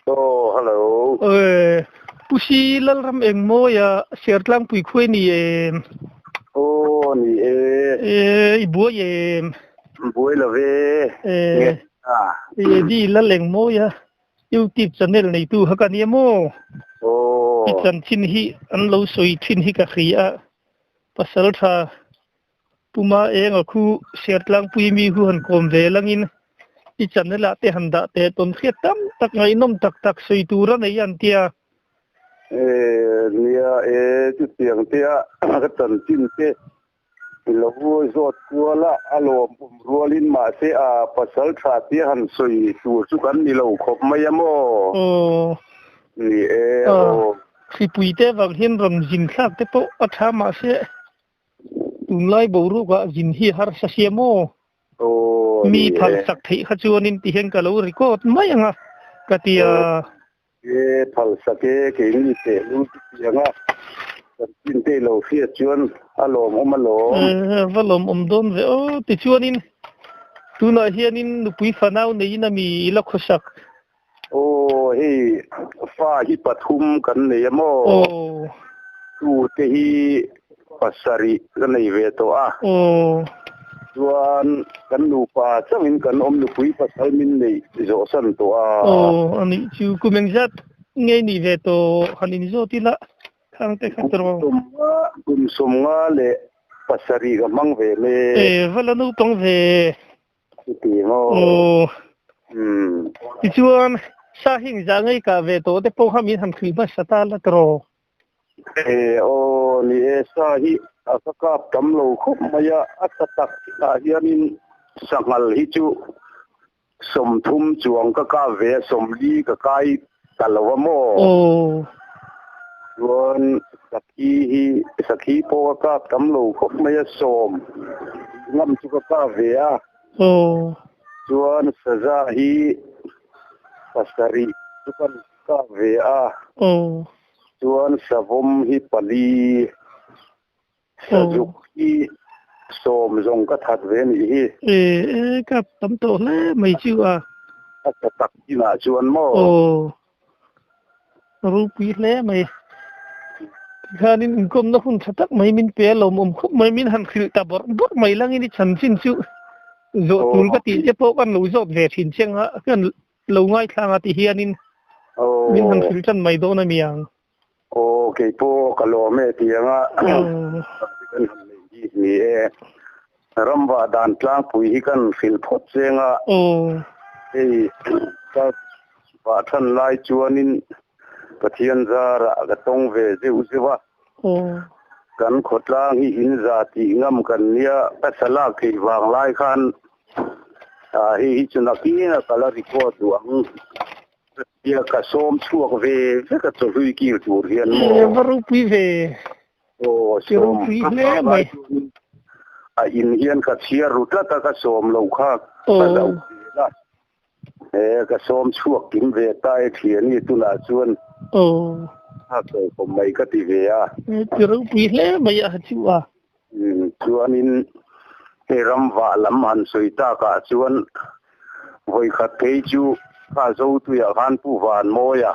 Oh, hello. Pusi lal ram eng mo ya sertlang pui khoi ni em. Oh, ni Ibu em. Buổi là về. Nghe Di lal eng mo ya. YouTube channel này tu hakan ye mo. Oh. Chan chin hi an lo soi chin hi ka khia. Pasal tha puma eng aku sertlang pui mi hu han kom ve langin. Channel la te handa te ton khiat tam tak ngai nom tak soi tu ra nei an tia. Nia chút tiếng tia cái tần chin te. Lo zot kuala alo rualin ma se a pasal tha tia han soi tu chu kan ni lo khop mai mo. Ni si pui te wang hian ram jin khak te po atha ma se tunlai boru ga jin hi har sa siamo mi phal sak thei kha chuanin ti hen ka lo record mai anga katia phal sake ke ni te lu ti anga tin te lo fia chuan alom valom dom ve o ti chuanin tuna hianin nupui fanau nei na mi la khosak hi fa hi pathum kan nei mo tu te hi pasari kan nei ve to chuan kan nu pa changin kan om nupui pasal min nei zo san to ani chu kumengjat ngei ni ve to hanin zo tila khang te khatro kum somnga le pasari ga mang ve le valanu tong ve ti mo ti chuan sa hing za ngai ka ve to te po hamin han khri ba sata la tro ni sa hi akap tam lo khop maya atatak ta hianin sangal hi chu som thum chuang ka ve som li ka kai talawa mo chuan sakhi po ka tam lo khop maya som ngam chu ka ve chuan saza hi pasari chukan ka ve chuan savom hi pali sajuk hi som zong ka that ve ni hi ka tam to le mai chu tak ina chuan mo rupi le mai khanin kom na hun thatak mai min pe lom khop mai min han khil ta bor mai langin chan chin chu zo tul ka ti je po kan lo zo ve thin chenga kan lo ngai thanga ti hianin min han khil chan mai do na miang ke po kalome ti anga ni ramba dan tlang pui hi kan fil phot chenga ka ba than lai chuanin pathian zara ga tong ve zeu zewa kan khotlang hi in za ti ngam kan nia pasala ke wang lai khan hi chuna ki na kala report duang dia ka som chuak ve ka to hui ki tur hian mo varu pi ve som pi le mai in hian ka chia ruta ta ka som lo kha ka som chuak kim ve tai thian ni tuna chuan ha ko mai ka ti ve varu pi le mai chu chuan in ram wa lam han soita ka chuan voi khat thei chu ka zo tu ya han pu van mo ya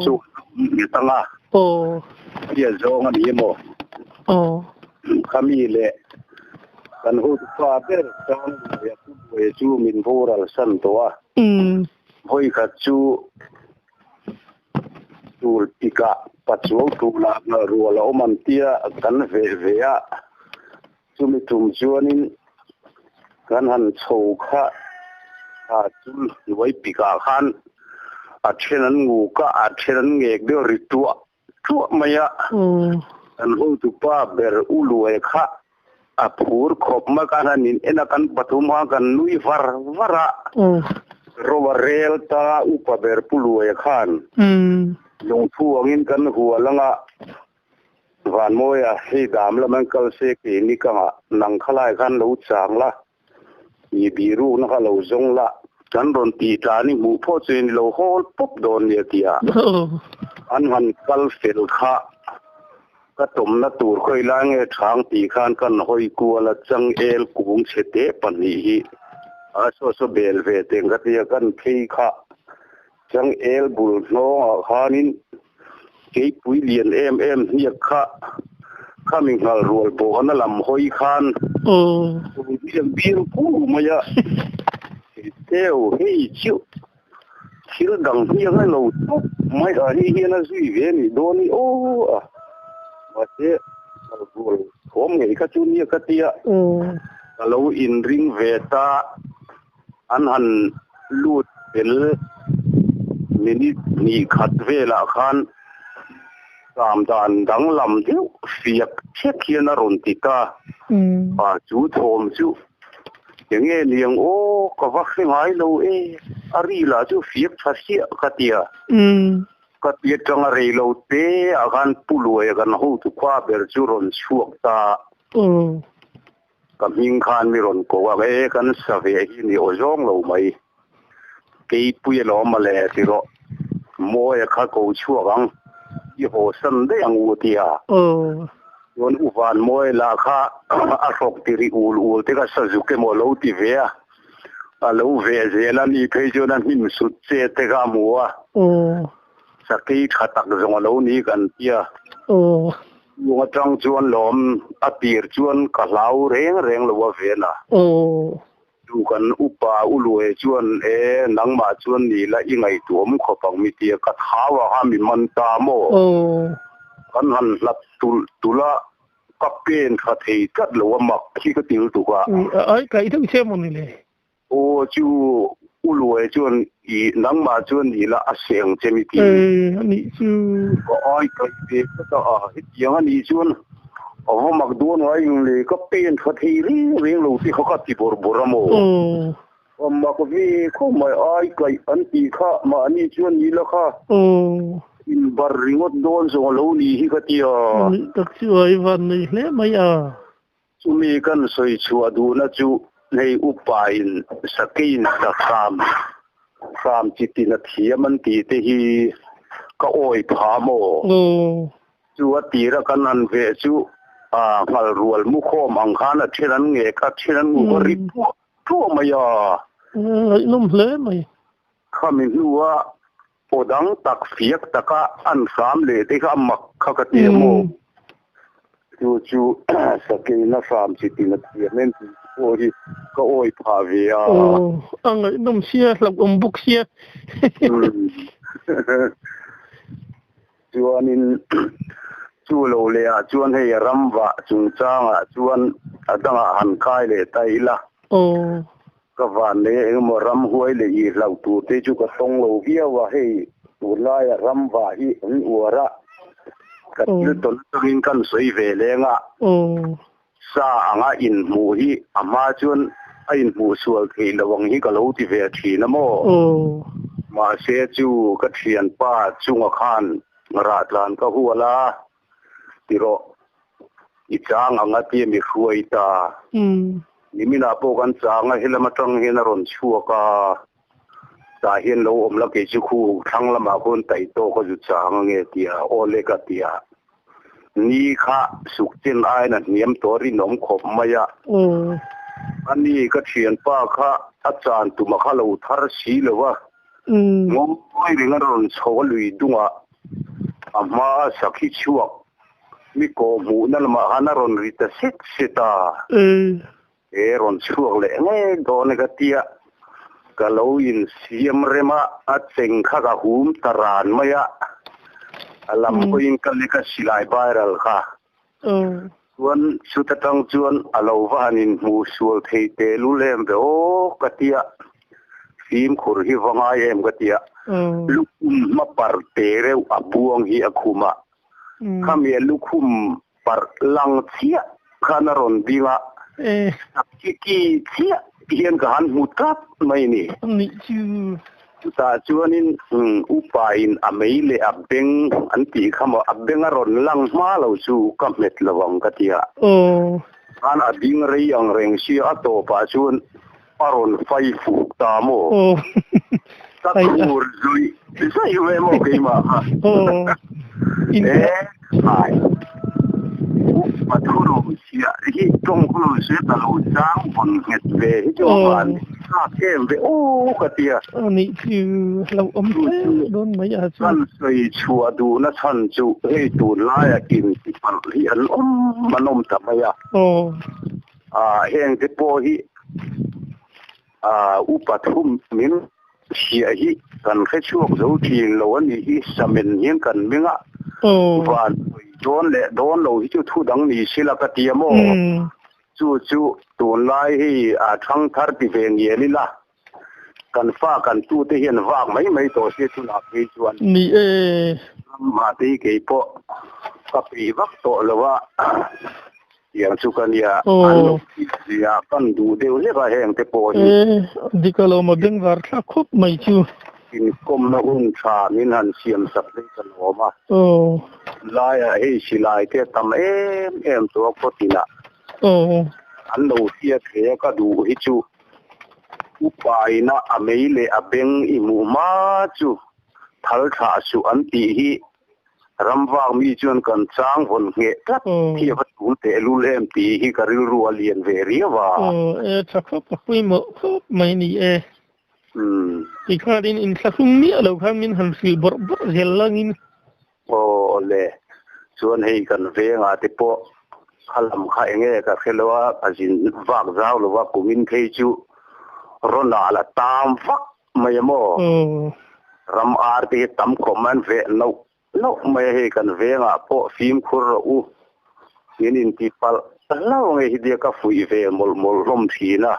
chu ni tanga dia zo nga ni mo kami le kan hu pa ber sang ya tu we chu min voral san to voi khat chu tul tika pachu tu la na ru la man tia kan ve ya chu mi tum chuanin kan han chho kha chul wai pika khan a thenan ngu ka a thenan ngek de ritua tu maya an hu tu pa ber ulue kha a phur khop ma kanin ena kan pathuma kan nui vara rovarel ta upa ber pulue khan long thuangin kan hualanga van moya he dam la man kal se ke ni ka nang khalai khan lo changla i biru na ka lo zong la kan ron ti ta ni mu pho chen lo hol pop don ne tia an han kal fel kha ka tom na tur khoi la nge thang ti khan kan hoi ku la chang el kung chete pani hi a so bel ve teng ka tia kan phei kha จังเอลบุลน้องข้านินเก็บปุ๋ยเลียนเนี่ยข้ามิงหารัวโบกันนั่นลำหอยคานยังเบี้ยกู้มายะเที่ยวให้ชิวคิดดังที่ยังไงเราตุ๊บไม่ได้เฮียนะสิเวียนี่โดนี่โอ้มาเจ้ารัวผมไงก็จุนี่ก็เตี้ยเราอินริงเวตาอันหันลูดเป็นนี่ขัดเวลาคันตามด่านดังลำเดียวเสียบเช็คเขียนรนติกาป่าจูโถมจูอย่างเงี้ยเลี้ยงโอ้ก็วักเสียงหายเราอารีละจูเสียบชัดเสียกเตียกเตียจังอะไรเราเตะอาการปุลวยกันหูทุกว่าเบรจูรนช่วงตากับหิงคานมีรนก็ว่ากันสเวียที่นี่โอจงเราไม่เกี่ยปุยล้อมาเลยสิรอโมยข้ากูช่วงยี่ห้อสันได้ยังอุติยาย้อนอุบานมวยลาค่าอาศกติริอูลที่ก็สัจุกเมโลติเวียเราเวียเจลันอีเพจนั้นหิมสุดเจตกามัวสักทีขัดตักจงเรานี้กันเตียวงจังจวนลมอปีร์จวนกะลาวเร่งเราว่าเวียนะดูกันอุปาอุลวยจวนนังมาจวนนี่ละยังไงตัวมขบังมีเตียกัดหาว่าหามีมันตาโมกันหันลับตุละกับเป็นขัดเหตุกัดหรือว่ามักที่ก็ติวตัวไอ้ไก่ทั้งเชื่อมันนี่เลยโอ้จูอุลวยจวนอีนังมาจวนนี่ละเสียงเจมิตีอันนี้จูก็ไอ้ไก่เด็กก็ฮิตยังอันนี้จวนโอ้มักโดนไว้ยังเลยก็เป็นขัดเหตุเรื่องเราที่เขาก็ติบรมโมักวิ่งเข้ามาไอ้ไก่อันตีข้ามาอันนี้ชวนนี่ละค่ะอินบาริงดโดนส่งเรานี่ฮิกติยาตักช่วยวันนี้เลยไม่จุมีกันสวยชัวดูนะจูในอุปายสกินตะคามจิตนาทีมันตีเตหีก็โอยพาโมจูตีระกันนันเวจูงารัวมุขมังคานะเชนันเงกัเชนันมุกริบทั่วมายานุ่มเลยไหมข้าไม่รู้ว่าโอดังตักเฟียกตะกะอันสามเลยที่ข้ามักข้ากเตียโมจูสกินนะสามจิตินาทีนั่นโอ้ยก็โอ้ยพาเวียอังไงนุ่มเชียหลับบุกเชียจวนนินจูโลเลียจวนให้รำวะจุงจ้างจวนตั้งหันคายเลยไตละก็วันนี้มารำหวยเลยอีเราตัวเตจุก็ต้องโลเวียว่าให้ตัวลายรำว่าอีอัวระกัดยุตนตุนกันสวยเวเลงะสาอ่างอินหมูฮีอามาจวนอินหมูสวลที่ระวังฮีก็เราที่เวทีนะโมมาเสียจูก็เทียนป้าจุงขานราดลานก็หัวละติโรอีจางอ่างที่มีช่วยตานี่มีนาโปกันจางเฮลมาจังเฮนรอนชัวกาตาเห็นเราอมละเกจิคูทั้งละมาคนไตโตก็จุดจางเงตียโอเลกตียนี่ค่ะสุขจินไอ้นั่นเนียมตัวรินอมขบมายะอันนี้ก็เขียนป้าค่ะอาจารย์ตุมาค่ะเราทารสีเลยว่างมไม่เรื่องรอนโชว์ลุยดุงอ่ะอามาสักที่ชัวมีโกมูนั่นมาหานรอนริตเสกเสตารอนชัวเลยไงโดนกันเตียก็เราอินเสียมเรมาอัดเซ็งข้ากหูมตรานมายะลำก็ยิงกันเลยก็สิลายบายรัลค่ะส่วนสุดท้ายจวนเราว่านินมูสวลเทเตลุเลมเบโอกติยาฟิล์มขุรหิฟังไอเอ็มกติยาลูกมาปาร์เตเรวอับวงฮีอัคุมาข้ามีลูกปาร์ลังเทียขานารอนดีละสักกี่เทียเพียงกันมุดกับไม่นี่ตาจวนินอุปายอเมย์เลอับเบงอันตีคำว่าอับเบงอรอนลังมาเราสู่กับเม็ดระวังกติยาอันอดิงเรียงเร่งเชียโตปาชวนอรอนไฟฟูตามโมตักหูรุยใช่ไหมโมกิมาใช่มาทุรุเชียที่ตรงคุณเสียตลอดจ้างบนเงินเวที่จอมัน เกมไปโอ้กะเตียอันนี้คือเราอมโดนไหมอาจารย์ท่านเคยชัวดูนะท่านจูให้ตูนลายกินที่ปันที่อันมันอมทำไมโอ้เฮงที่โปฮิอุปถุมมินเสียฮิกันแค่ช่วงเราที่เรานี่ฮิสมินยังกันมิงะวันโดนเละโดนเราที่ทุดังนี่สิละกะเตียโมจู่ตูนลายให้ทั้งทาร์ติเวงเยลิละกันฟ้ากันตู้ที่เห็นว่างไม่โตเสียทุนักวิจวนนี่มาที่เกี่ยวกับปีวักโตหรือว่าอย่างสุกัญญาอันนู้นอยากกันดูเดี๋ยวเรียกแห่งเตโปดิกาโลมาดึงวาร์ทักคบไม่ชูกินกลมนะหุ่นชามินันเสียมสักเล็กน้อยมาลายให้สิลายเท่ทำตัวโคตินะอันนู้นเสียเขียก็ดูให้จูอุปายนะอเมริเลอเบงอิมูมาจูทัลชาสุอันตีฮีรำว่างมีจนกันสร้างคนเงี้ยที่วัดหุ่นเตลูเลมตีฮีการิรัวเลียนเวรีว่าชักก็คุยหมดไม่นี่อีกครั้งอินสักครั้งนี้เราข้ามินหันสิบร์เจลังอินโอ้เล่ส่วนให้กันเวงอาทิตย์พอขลังข้าเงี้ยก็คือว่าอาจินว่างเจ้าหรือว่ากุมินเคจูรอนอาละตามฟักไม่โม่รำอาร์ตีตั้มคอมมันเวนกไม่ให้กันเวงอ่ะพอฟิล์มคุรอูยินที่พัลแล้วไงที่เดียก็ฟุยเวมลลมทีนะ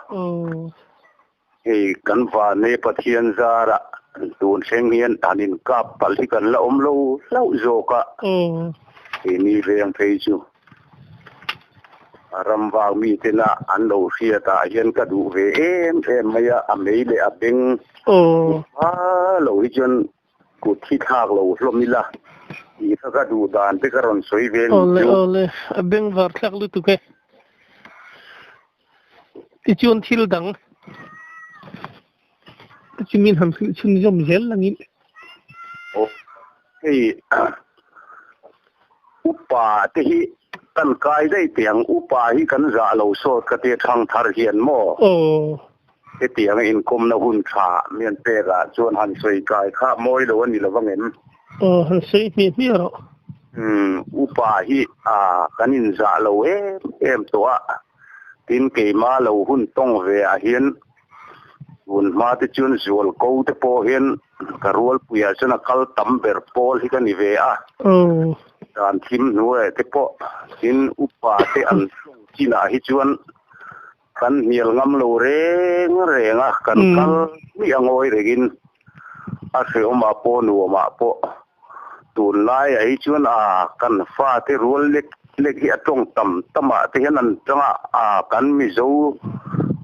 ให้กันว่าในประเทศจาระตูนเชียงเฮียนอันนี้กับพัลที่กันละแล้วโจกะที่นี่เรื่องเพจูรำว่ามีเทน่าอันเราเสียตาเห็นกระดูกเอ็มไม่อเมริเลอเบงเราที่จนกุดที่ทากเราลมิละอีถ้ากระดูดานไปกระรอนสวยเวลโอเลอเบงวาร์ทักลุตุเกที่จวนทิลดังที่มินหันชุนยมเจลลังอินโอ้เฮ้อุปาที่กันกายได้เตียงอุปาหิกันจะเราโซดกระเทียทางทาร์เฮียนโมเตียงอินคมนะหุ่นขาเมียนเปกะชวนหันสวยกายข้ามอยแล้วนี่เราว่าเงินหันสวยมีหรออุปาหิกันอินจะเราตัวทินเกมาเราหุ่นต้องเวียเฮียนหุ่นมาที่ชวนจวลกูที่โพเฮียนกระรัวปุยชนะคัลตัมเบอร์โพลที่กันนิเวียการทิมหน่วยที่พอทินอุปาที่อันจีน่าฮิจวนกันเหี่ยวงำโลเร่งกันมีอ่างอยเรื่องอาเสียมาโปนัวมาโปตูนไล่ฮิจวนกันฟ้าที่รัวเล็กที่ตรงต่ำที่นั่นจังกันมิโซ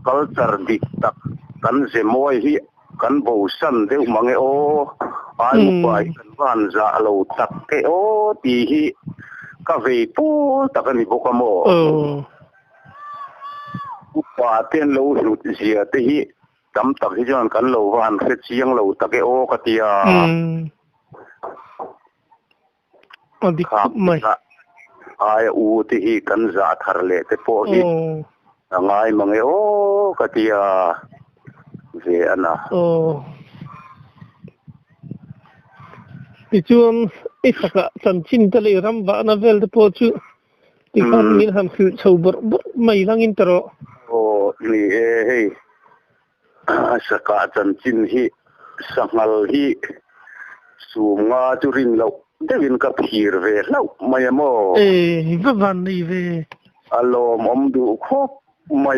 คัลเตอร์ดิกตักกันเสมอยที่กันบูสันเดี๋ยวมังเอไอ้มุกไปกันวันจะเราตักเอตีฮีกาแฟปูตักกันนี่พวกโมอุปาเต้นเราสุดเสียตีฮีจำตักที่จวนกันเราวันเสร็จยังเราตักกติยาอันนี้ไม่ไอ้อูตีฮีกันจะทาร์เลแต่พวกนี้ไงมังกติยาเวียนะที่จวนอีสักสันชินทะเลรำบานาเวลที่พอจูที่เขามีหันคือชาวบร์ไม่ลังอินเตอร์โอ้นี่เฮ้สักสันชินฮีสังหลฮีสูงงาจุรินเราได้ยินกับฮีร์เวลเราไม่โม่บ้านนี่เวอารมณ์อมดูครบไม่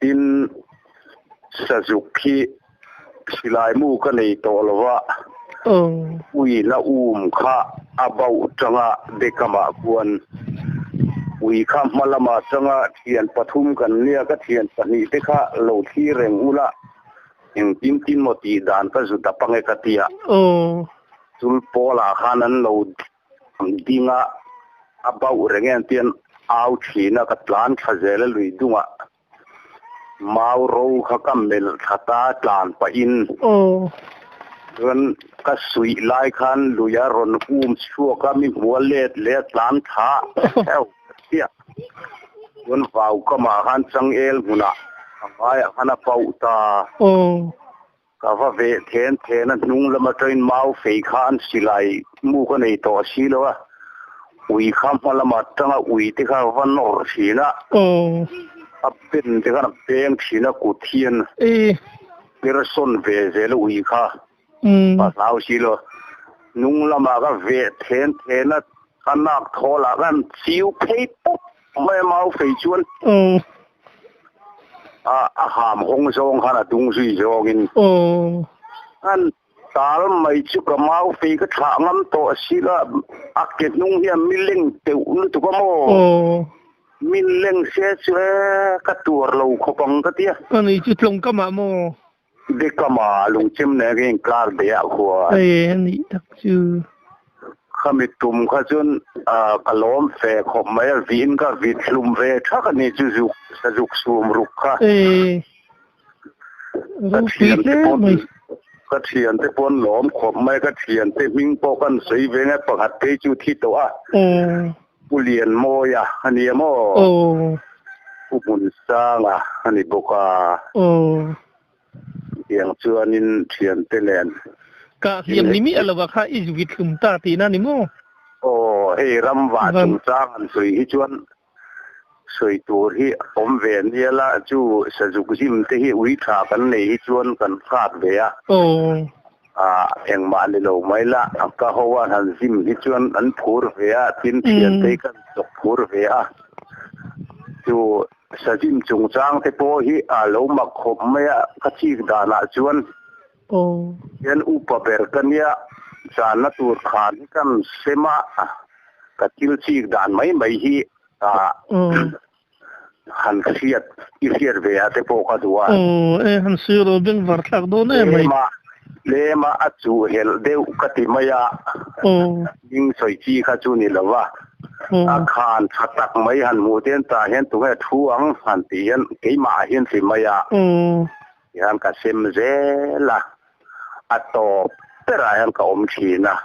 อินสจุกีสิลายมูกันในตัวละว่าวิละข้าอาบ่าวจังเด็กมาควนวิข้ามมาละมาจังเทียนปฐุมกันเนี่ยก็เทียนปนิเด็กเหล่าที่เร่งอุละยังตินหมดอีดานก็สุดตะปังเอกตียสุลโปลาขานั้นเราดิ้งอาบ่าวเร่งเทียนเอาชีนักตลานขจรลุยดุงมาเราข้าก็เมลขัตาตานไปอินเงินก็สุยไล่ขันลุยารอนชัวก็มีหัวเล็ดตานท้าเอ้าเสียเงินฝ่าวก็มาขันสังเอลมุนะ ไอ้ขณะเป่าตาก็ว่าเวทเทนนั่นนุ่งละมาเทรนมาเฟยขานสิไลมูกันในตัวสิแล้วว่าอุยข้ามมาละมาตั้งอุยที่เขาวันนอร์สินะเป็นที่เขาเป็นสินะกุเทียนเรื่องส่วนเวเจลอุยข้าภาษาสิแล้วนุ่งละมาก็เวทเทนนั่นกันนักโทรกันซิวเพย์ปุ๊บไม่มาเฟยชวนหามหงสงขนาดดุงสุยจกินอันตาลไม่ชุกมาฟีก็ถางน้ำตัวสิละอักเก็ตนุ่งเฮียมิลเล่งเตวนึกตัวโมมิลเล่งเสียเสียกัตัวเราขบังกัดเดียอันนี้จุดลงก็มาโมเด็กก็มาลงชิมเนี่ยกินกลาเดียหัวอันนี้ทักชื่อข้ามีตุ่มข้าจนกะล้อมแฝงขบไม่วินก็วิดลุมเวทักนี่จุกสะจุกสูมรุกค่ะก็เทียนที่ปนก็เทียนที่ปนล้อมขบไม่ก็เทียนที่มิงปกันสีเวงประหัตเตจุที่ตัวผู้เรียนโมยะอันนี้โมผู้บุญสร้างอันนี้บุกอย่างเชื่อนินเทียนเตเลนกะเทียมนี่มีอะไรวะค่ะอีวิตคุมตาตีนั่นนี่มั้งเฮ้รำว่าจุงจ้างอันสวยที่ชวนสวยตัวที่ผมเวียนเนี่ยละจูสะจุกจิมที่วิชากันในที่ชวนกันคาดเวียเองมาในโลกไม่ละก็เพราะว่าทันจิมที่ชวนอันพูดเวียทินเทียนที่กันตกพูดเวียจูสะจิมจุงจ้างที่พอที่โลกมาขบไม่ก็ชีกดานาชวนยันอุปเปรกันเนี่ยจานนัตัวขานกันเสมากัดกิลชีกดานไม่ฮีหันเสียดอีเสียดเวียแต่พอกัดว่าหันเสียดเป็นวัดหลักโดนเลยเลมาอัจจูเฮลเดวกติมายายิงสวยจีข้าจูนี่ละว่าอาคารชัดตักไม่หันหมู่เตียนตาเห็นตัวแค่ทวงหันตีเห็นกี่มาเห็นสิมายายันกับเซมเจล่ะอัตโตเตระยันกับอมชีนะ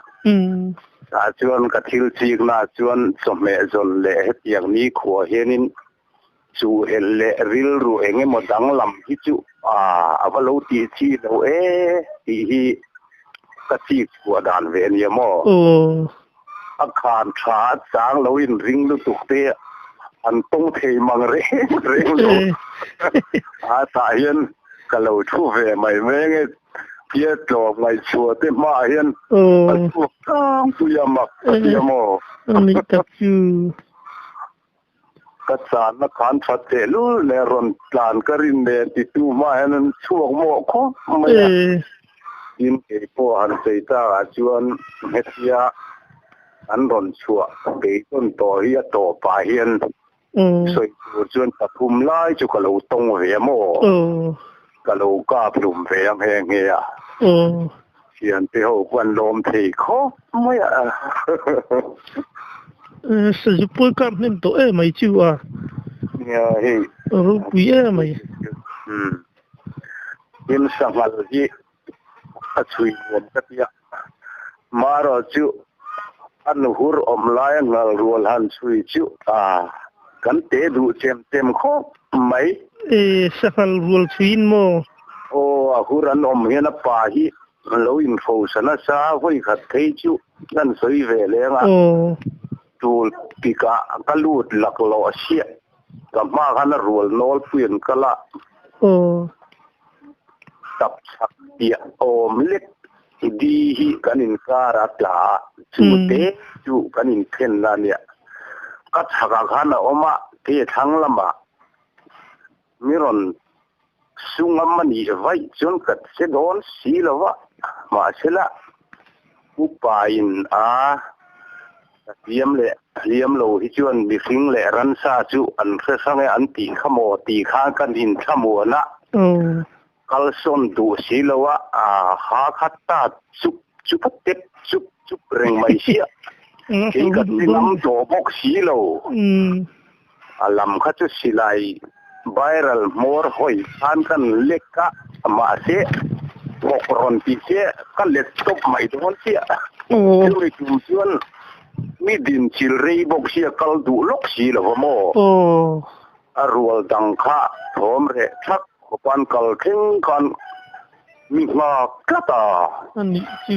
จวนกับทิลจีกนะจวนสมัยจนเละอย่างนี้ขัวเห็นินจูเอเละริลรูเองหมดดังลำที่จูเอาว่าเราตีชีเราตีกับจีกขัวด่านเวียนยามออาคารขาจางเราอินริงลุตุกเตะอันต้องเทมังเร่งเราสายยันกับเราชูเวไม่แม่งเพียรอไม่ชัวเต็มมาเห็นพวกผู้ยามักยามอันนี้ตักชื่อกัจจานนักขันชัดเจลูเลรอนปลานกรินเดติตูมาเห็นช่วงโมกไม่ยินเกี่ยวหันใจตาจวนเฮียอันรอนชัวเกี่ยต้นต่อเฮียต่อป่าเห็นสวยจวนกับภูมิไล่จุกเราตรงเวียโมกะโลกาปลุมเวียงแหงเฮียเขียนไปหกวันลมทีเขาไม่สจุปกันนี่ตัวไม่ชัวเนี่ยเฮ้รูปเยอะไหมยินสังหารที่ช่วยรวมกันเนี่ยมารอจูอันหัวอมลายงารัวหันช่วยจูกันเตะดูเต็มเขาไม่สังหารรัวช่วยโมหัวรันอมเห็นป่าฮีเราอินโฟสนะซาไว้ขัดเทจูนั่นสวยเวเลยอ่ะจูปีกากลูดหลักหล่อเชี่ยกับมากันรัวโนลเปลี่ยนกะละตับสักเดียโอมเล็กดีฮีกันอินการัตลาจูเตจูกันอินเพ่นนั่นเนี่ยกัดหักขันออกมาเททั้งละมามิรอนสุงมันอีไว้จนกัดเสดอนสีละวะมาเสละอุปายินเลี้ยมโลที่จวนบิฟิงเละรันซาจูอันเพื่อสังอันตีขโมตีข้างกันอินขโมนะกัลซอนดูสีละวะหาขัดตาจุบเต็บจุบเร่งไม่เสียที่กันที่น้ำตัวบกสีละลำขัดจุสีไลviral more hoi kan kan lekka ma se pokron ti se kan let top mai don sia ri tujuan mi din chil rei bok sia kal du lok si lo mo arwal dang kha thom re thak quan cầu thiên con mình mà cắt anh đi chú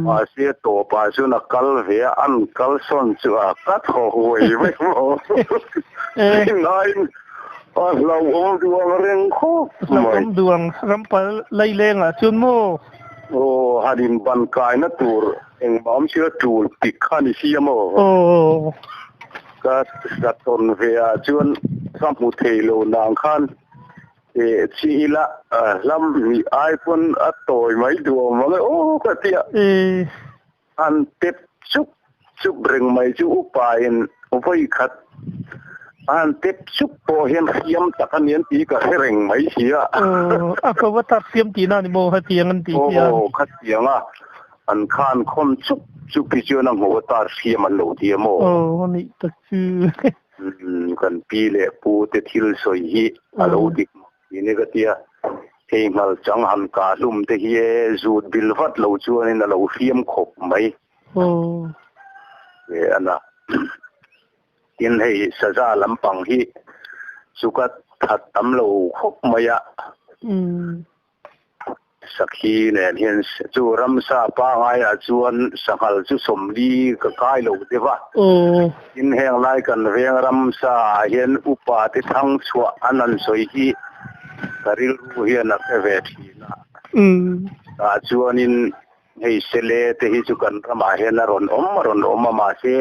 mà xe tổ bà chú là cầu về ăn cầu son chú cắt hồi với mồ nói lâu ôm đuông riêng khô lâu ôm đuông rắm pa lây lên chun mô hadin ban kai na tur eng bom chưa tur tikhan siamo ka ton về chuan samu thelo nang khan chi la lam mi iphone atoi mai du ma ka tia an tep chup reng mai chu upain voi khat an tep chup po hian khiam takanian ti ka hereng mai sia ka wata siam ti na ni mo ha tiang an ti ya khat tianga an khan khom chup pi chu na mo ta siam an lo ti mo ni ta chu kan pi le pu te thil soi hi alo dik ni ga tia thei mal chang ham ka lum te hi zut bil vat lo chu ni na lo fiam khop mai ana tin hei saza lampang hi sukat that tam lo khop maya sakhi ne hian chu ramsa pa ngai a chuan sangal chu somli ka kai lo dewa in heng lai kan veng ramsa hian upa te thang chua anan soi hi karil ru hian a ve thina a chuan in hei sele te hi chu kan rama hian ron om ma se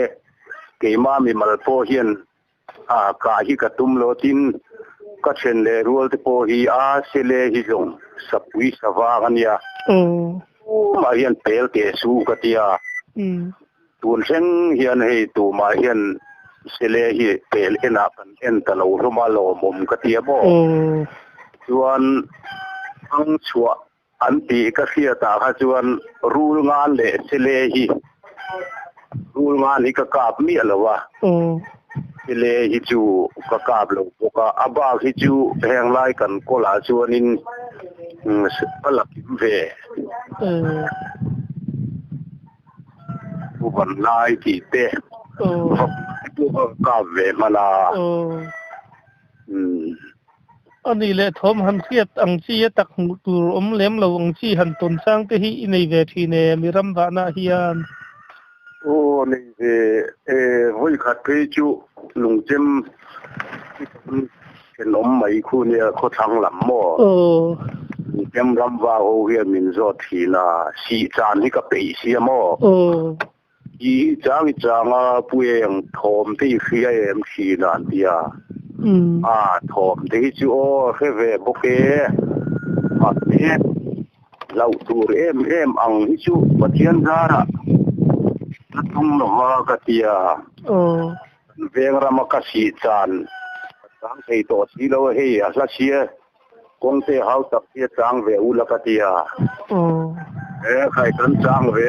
keima mi malpo hian ka hi ka tum lo tin ka chen le rual te po hi a sele hi jong sapui sawa ania ma hian pel te su ka tia tun seng hian hei tu ma hian sele hi pel ena kan en ta lo roma lo mom ka tia bo chuan ang chua an ti ka khia ta kha chuan rul ngan le sele hi rul ngan hi ka kap mi alawa sele hi chu ka kap lo ka aba hi chu heng lai kan kola chuan in palak ve uban lai ti te ka ve mana anh đi lệ thom han khiết ang chi tak tur lem lo ang chi han ton sang te hi nei ve thi ne miram va na hian nei ve hoi khat pe chu lung chem ken mai khu ne kho thang lam mo kem ram va ho hi min zo thi na si chan hi ka pe si mo i chang pueng thom te khi em khi nan dia thom te chu he ve boke ma ne lau tur em ang hi chu pathian zara tung lo ma ka tia veng rama ka si chan sang thei to si lo he a la sia kong te hau tak tia chang ve u la ka tia khai kan chang ve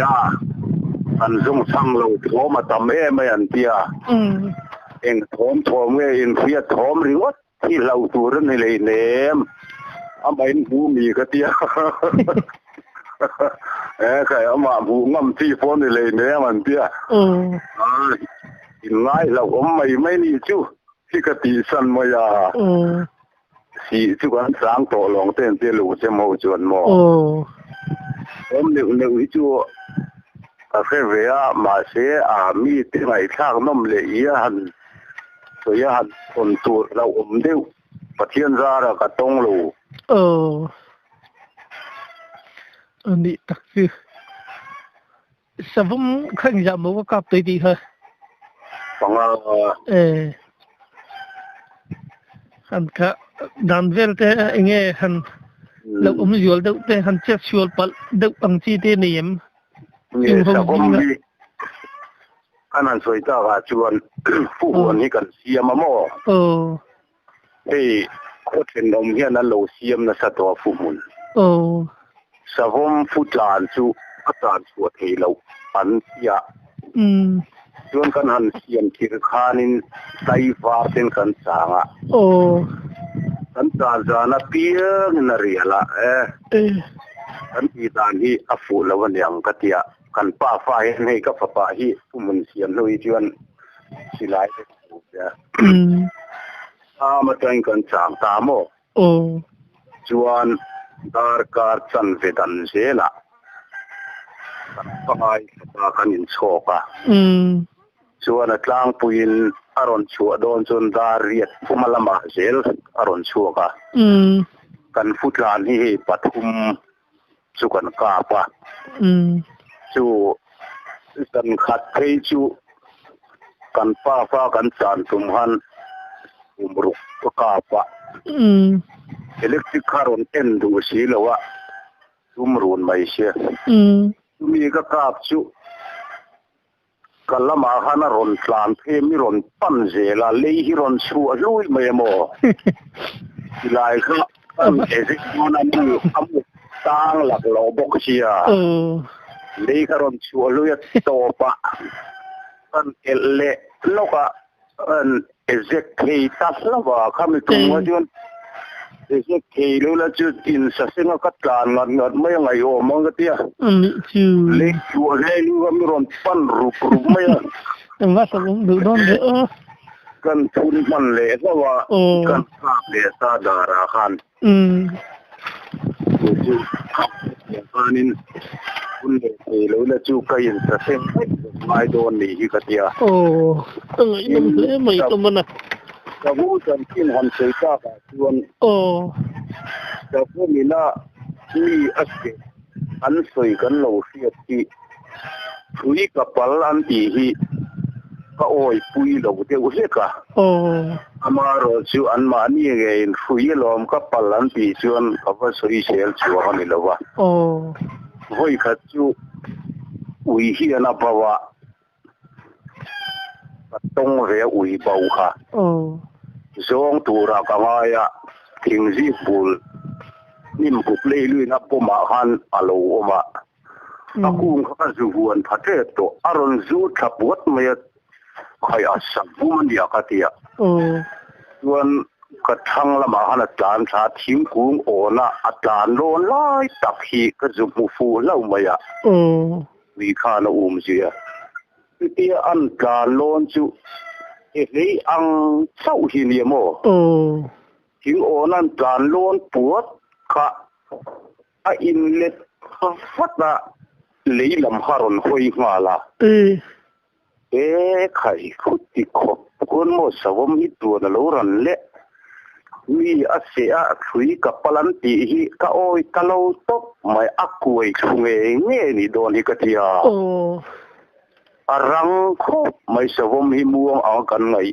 an zung sang lo thoma tam an tia eng thom nge in fia thom riwat thi lau tur ni le nem amain bu mi ka tia khai ama bu ngam ti phone ni le nem an tia in ngai lau mai ni chu thi ka ti san mo ya si chu kan sang to long ten te lu che mo chuan mo ne chu a fe ve ma se mi te ngai thang nom le han so ya han kon tur lau deu pathian zara ka tong lo anh đi tak chi savum khang ja mo ka pe di ha panga han ka dan vel te nge han lo yol deu te han chep sual pal deu ang chi te niem savum ni anan soi ta ga chuan fu an hi kan siam mo hei ko chen dom hian an lo siam na sa to fu mun savum futlan chu atan chu thei lo an ya chuan kan han siam thir khanin sai var ten kan changa kan ta jana pia na riala kan ti dan hi afu lawan yang katia kan pa fa nei ka fa pa hi mun siam loi chuan silai ya ma tang kan chang ta mo chuan dar kar chan vedan zela kai ta kanin choka chuan atlang puin aron chu don chun dar riat pumalama zel aron chuka kan futlan hi pathum chu kan kapa chu kan khat thei chu kan pa kan chan tum han umruk kapa electric karon endu silawa umrun mai se mi ka kap chu kalama hana ron tlan phemi ron pan zela lei hi ron chu lui mai mo lai kha am ese mona mu am tang lak lo bok sia lei ka ron chu lui to pa kan elle loka an ezekei taslawa kami tumwa jon ezekei lola chu in sa singa katlan ngat mai ngai o mong tia chu le chu le lu am ron pan rup mai nga sa du don de kan thun man le sawa kan sa le sa dara khan chu kanin kun le lola chu kain sa sen mai don ni hi katia in le mai to mana ka bu tan kin han sei ka ba chuan ka bu mina ni aske an soi kan lo siat ki thui ka pal an ti hi ka oi pui lo te u se ka amaro chu an ma ni ge in thui lom ka pal an ti chuan ka ba soi sel chu ani lo wa hoi kha chu ui hi ana bawa tong ve ui bau kha zong tura ka ngaya thingzi pul nim kup le lu na poma han alo oma akung kha zu huan phate to aron zu thapot me khai asam buman ya katia tuan ka thang lama hana tlan tha thim kung ona atlan lon lai tak hi ka zu mu fu lau maya wi khana zia tia an tlan lon chu ei ang chau hi ni mo thing onan tlan lon puat kha a in let fata leilam haron hoi ngala khai khuti khop kon mo sawom hi tu na lo ran le mi ase a thui ka palan ti hi ka oi ka lo top mai akuai chunge nge ni don hi ka tia arang khop mai sawom hi muang ang kan ngai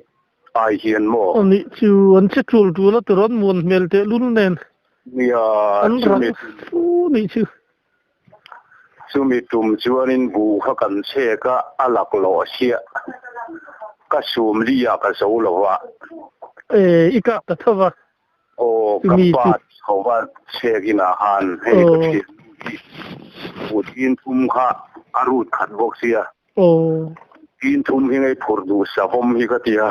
ai hian mo ani chu an che tul tu la turon mun mel te lun nen ya ni chu sumi tum chuanin bu kha kan che ka alak lo sia ka sum lia ka so lo wa ika ta thawa ka pa howa che gina han he ka thi utin tum kha arut khat bok sia tin tum hi ngai phur du sabom hi ka tia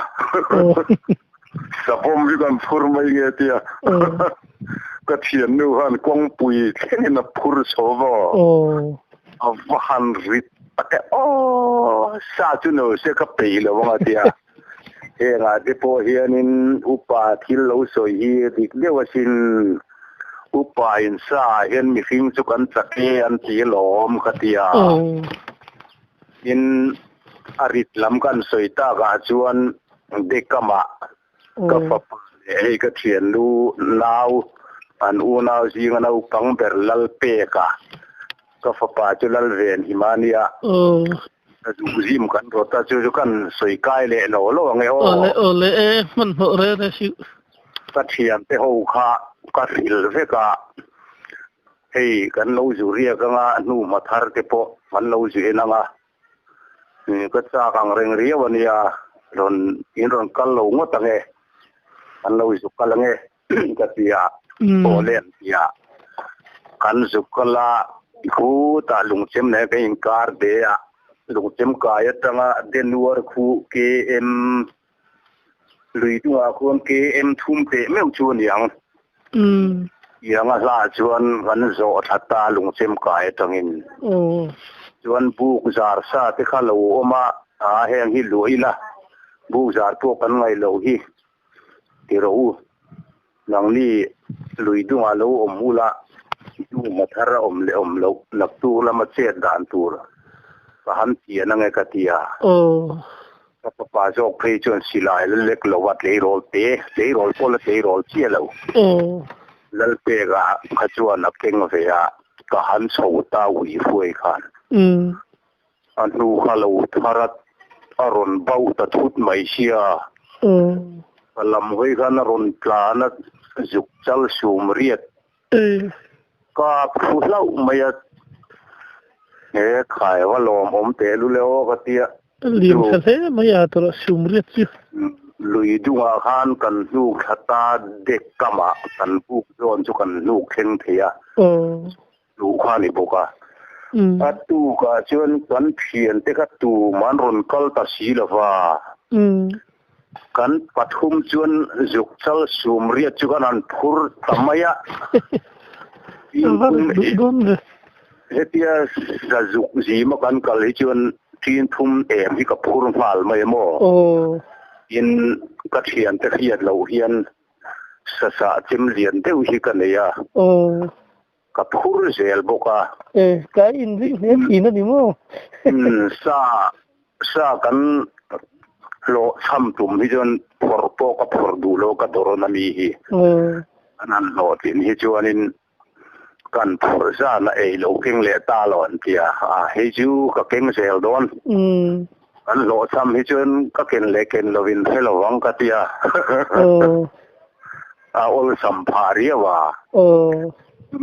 sabom hi kan phur mai ge tia ka thian nu han kong pui thenin na phur so bo han rit ate sa tu no se ka pe lo wa tia nga de po hianin upa thil lo so hi dik lewasin upa in sa hian mi hing chu kan chake an ti lom ka tia in arit lam kan soita ga chuan dekama ka fa ei ka thian lu nau an u nau jinga nau pang ber lal pe ka fa pa chu lal ven himania du zim kan rota chu kan soi kai le lo lo nge ole man ho re si ka thian te ho kha ka ril ve ka hei kan lo zu ria ka nga nu ma thar te po man lo zu ena nga ka cha kang reng ria wania ron in ron kal lo ngot nge kan lo zu kal nge ka tia olen tia kan zu kala khu ta lung chem ne ka inkar de a lung chem ka ya tanga denwar khu km lui tu a khon km thum pe meu chuan yang yang a la chuan kan zo thata lung chem ka ya tangin chuan buk zar sa te kha lo oma a heng hi loila buk zar to kan ngai lo hi ti ro หลังนี้ลุยดูมาแล้วมูละดูมาทาระเลยแล้วนักตัวละมาเช็ดด่านตัวก็หันเตียนั่งไงกันเตียก็ป้าจอกเพย์จนสิลายเล็กๆเราวัดเลยโรลเตะโรลพอละเตะโรลเชี่ยแล้วแล้วเปกะขจวนนักเก่งเสียก็หันสูตาวิฟวยขันอันนู้ข้าเราทาระอารมณ์เบาตะทุดไม่เชียลำห้อยกันอารมณ์ปลานะจุกจัลสูมเรียดก็พูดเล่าไม่ขายว่าลมเตะรู้แล้วก็เตี้ยเลี้ยงเสียไม่อยากตัวสูมเรียดสิลุยดูอาหารกันลูกขัตาเด็กกำมากันลูกโดนจุกันลูกเข่งเทียลูกข้านี่บอกว่าตูก็ชวนกันเพียนแต่ก็ตูมันรอนกัลตาสีละว่ากันปัทุมชวนจุกจัลสูมเรียดจุกันอันพูดทำไมอะเฮียจะจุกจีมากันกัลชวนทีนทุ่มที่กับพูดฟังไม่หมดยินกระเทียนแต่เฮียเราเฮียนสะจิมเลียนเดี๋ยวฮิกันเลยกับพูดเสียบอกว่าก็อินสิเนี่ยอินนั่นนี่มั้งซากันโลซ้ำตุ่มที่จนพอร์โตกับพอร์ดูโลกับตัวนามีอันนั้นโลทินที่จวนินกันพอร์ซานะโลเก่งเละตาหลอนเตียให้จูก็เก่งเซลโดนอันโลซ้ำที่จนก็เก่งเละเก่งโลวินให้ระวังกันเตียโอลสัมภารีว่า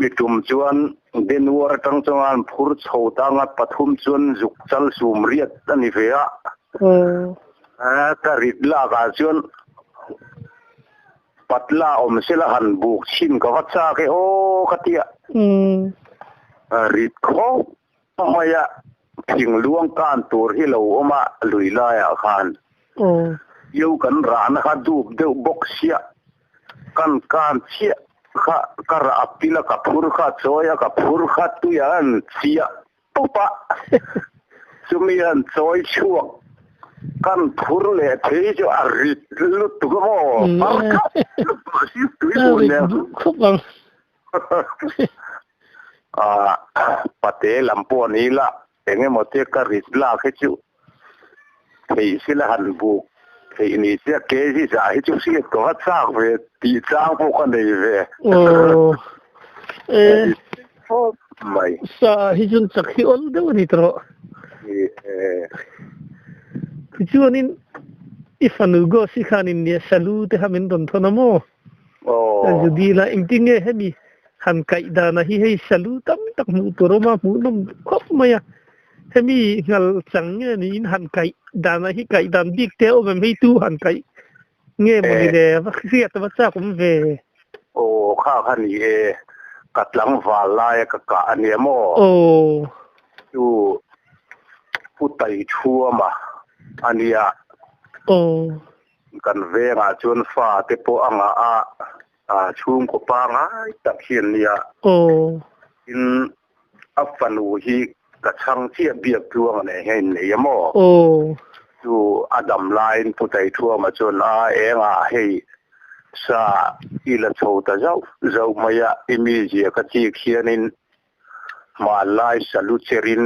มีตุ่มจวนเดนวัวตั้งจวนพูดโชว์ตั้งปัทุมจวนจุกจัลสูมเรียดตันนี่เฟียก็ริดลากาจวนปัตลาเสลหันบุกชินก็วัดซาเกโอคติยริดเขาไม่ยะพิงล้วงการตัวที่เราอมาลุยลายอาคารอยู่กันร้านฮัดูเดวบกเสียกันการเชียข้ากระอับพิลกับพูร์ข้าโซยกับพูร์ข้าตุยันเสียปุ๊บปะสมัยนั้นโซยช่วงกันพูร์เล่เที่ยวอาริดลุตุกโม่ปาร์คมาสิตุยบุญเนี่ยปัตเตลำปวนี้ละเองหมดเที่ยวกริดลาให้จูที่สิละหันบุกที่นี่เสียเกจิจ่าให้จูเสียตัวสร้างเวทีสร้างพวกกันเลยเว้ไม่สาให้จุนสักที่อันเดียวนี่ตรอคือจวนนี้อีฟันูโกสิขานินเนี่ยสลูเตหามินดอนทนาโมแต่จุดีละอิงติงเงให้มีหันไก่ดานะให้สลูตั้มตักมูตัวมามูนมครบไหมอะให้มีงัลสังเงี้ยนี่หันไก่ดานะให้ไก่ดานบิ๊กเทลมันไม่ตู้หันไก่เงี้ยมันดีเลยว่าเสียตัวจ้าผมเวข้าขันนี้กัดหลังฟ้าลายกับกะอันเนี้ยโมอยู่ผู้ไต่ชัวมาอันนี้กันเวงจนฟ้าเตปโอังชุ่มกับปางตักเขียนเนี่ยอินอัฟฟันูฮีกระชังเทียบเบียบทัวเนี่ยเห็นเนี่ยโมอยู่อดัมไลน์ผู้ไต่ชัวมาจนให้ซาอีละโชตเจ้าไม่ยะอิมิเจียกจีเขียนินมาไลสลุเชริน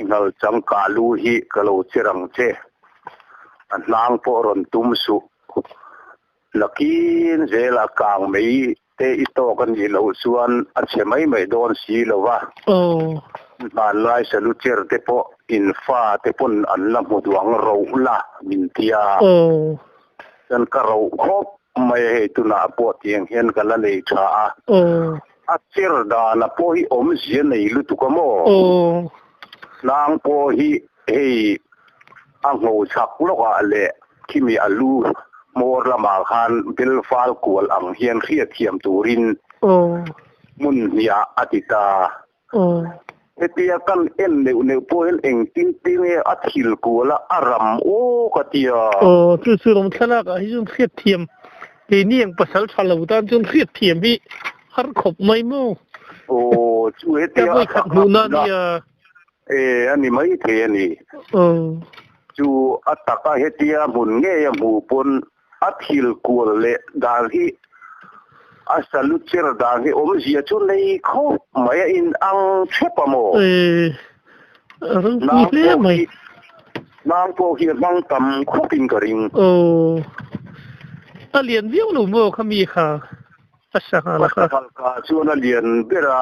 เราจังกาลูฮีกะโลเชรังเจนางปอรอนตุมสุลักินเจลากางไม่เตอิโตกันยีเหลาส่วนอันเชไม่โดนสีเลวะมาไลสลุเชรเตปอินฟ้าเตปนอันละมุดวังเราละมินเตียฉันก็เราครบไม่ให้ตุนาปวดเองเห็นกันละเลยช้าอาเจรดานะพอฮีอมเสียในลุตุกโมนางพอฮีอังโหชักลูกอะไรที่มีอลูมอร์ละมาคันเบลฟาลกวลอังเฮียนเขียเทียมตูรินมุนยาอติตาเฮียกันเนี่ยพอเห็นเองติ้งอัดหิลกวลอารามกติยาคือลมทะเลก็ให้จนเขียเทียมทีนี้ยังประสาทฟันเราตอนจนเขียเทียมพี่ฮาร์ขบไม่มู่ช่วยเทียไม่ขัดหูนั่นเนี่ยอันนี้ไม่เทียนี่จูอัตตะเฮติยาบุญเงียหมู่ปนอัดหิลกวลเลดาลี salut cher da hi sia chu nei kho mai in ang chepa mo rung pu le mai nang po hi mang tam khopin karing alien viu lu mo khami kha pasanga kha ka chu na lian bera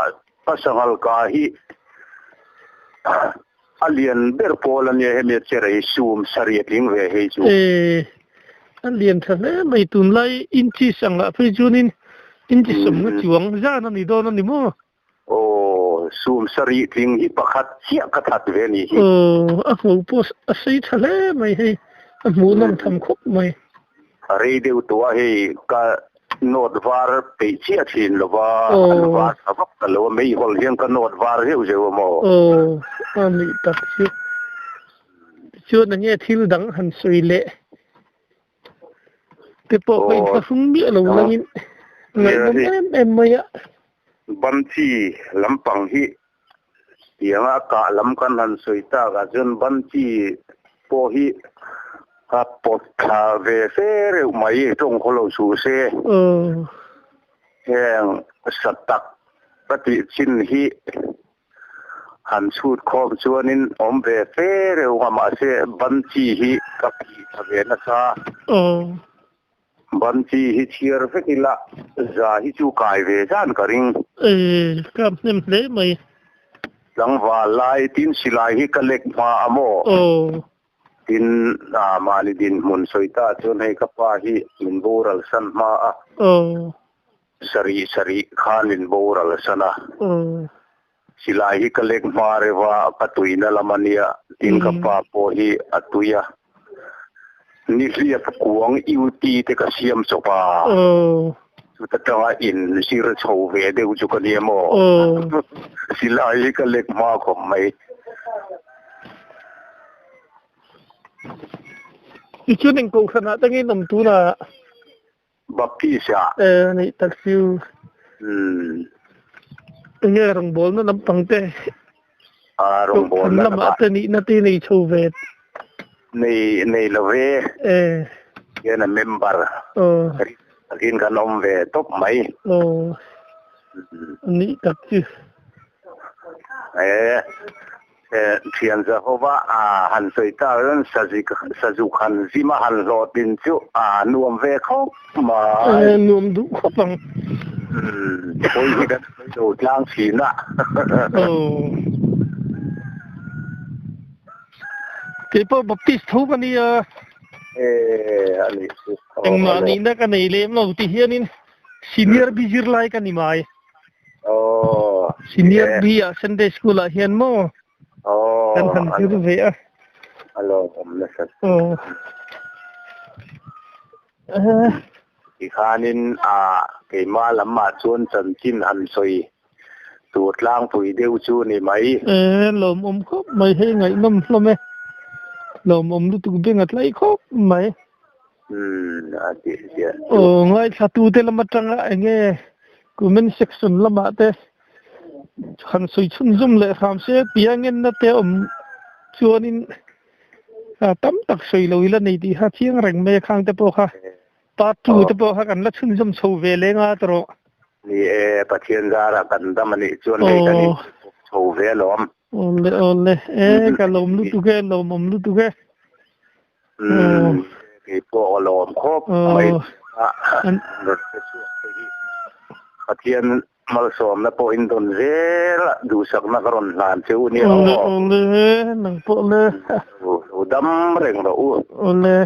pasanga ka hi alien ber polan ye he me chere sum sariat ling ve he chu alien thane mai tun lai inchi sanga phi junin inchi som nga chuang za na ni do na ni mo sum sari ling hi pakhat chia ka that ve ni hi a ho pos a sei thale mai he a mu nam tham khop mai re deu to he ka nốt var pe chia thin lo wa var sabak ka lo mai hol hian ka nốt var heu je mo ani tak chu na nge thil dang han sui le te po ko in phung mi lo langin ngai mom em mai ban chi lampang hi tianga ka lam kan han sui ta ga jon ban chi po hi ka pot kha ve fe re mai tong kholo su se heng satak pati chin hi han sut khom chuanin om ve fe re wa ma se ban chi hi ka pi ve na sa ban chi hi chiar fe kila za hi chu kai ve jan karing kam nem le mai lang wa lai tin silai hi kalek ma amo tin mali din mun soita chun hei kapa hi min boral san ma sari khanin boral sana silai hi kalek mare wa patuina lamania tin kapa po hi atuya ni ria kuang iuti te ka siam sopa chu ta tawa in sir chho ve de chu ka ni mo silai hi kalek ma ko mai chu ning ko khana tangi nom tu na baptisa ni taksiu nge rong bol na lampang te rong bol na ma te ni na ti nei chou ve nei love yana member rin ka nom ve top mai ni taksiu thian za hova han soita ran saju khan zima han lo tin chu nuam ve kho ma nuam du khopang oi hi da do tlang chi na ke po baptist thu ka ni ani eng ma ni na ka nei lem lo ti hianin senior bijir lai ka ni mai senior bi Sunday school a hian mo kan ju ve alo omna sat ikhanin ke ma lamma chuan chan chin han soi tu tlang pui deu chu ni mai lom khop mai he ngai nom hlome lom lu tu be ngat lai khop mai ati sia ngai thatu te lam tanga enge comment section lama te han soi chun zum le kham se piangin na te chuanin tam tak soi loila nei ti ha chiang reng me khang te po kha part 2 te po kha kan la chun zum chho ve le nga tro ni pathian zara kan damani chuan nei kan chho ve lom ole ka lom lu tu ke lom lu tu ke ke po lom khop mai pathian mal som na po indon zela du sak na karon lan cheu ni ole nang po le dam reng ro ole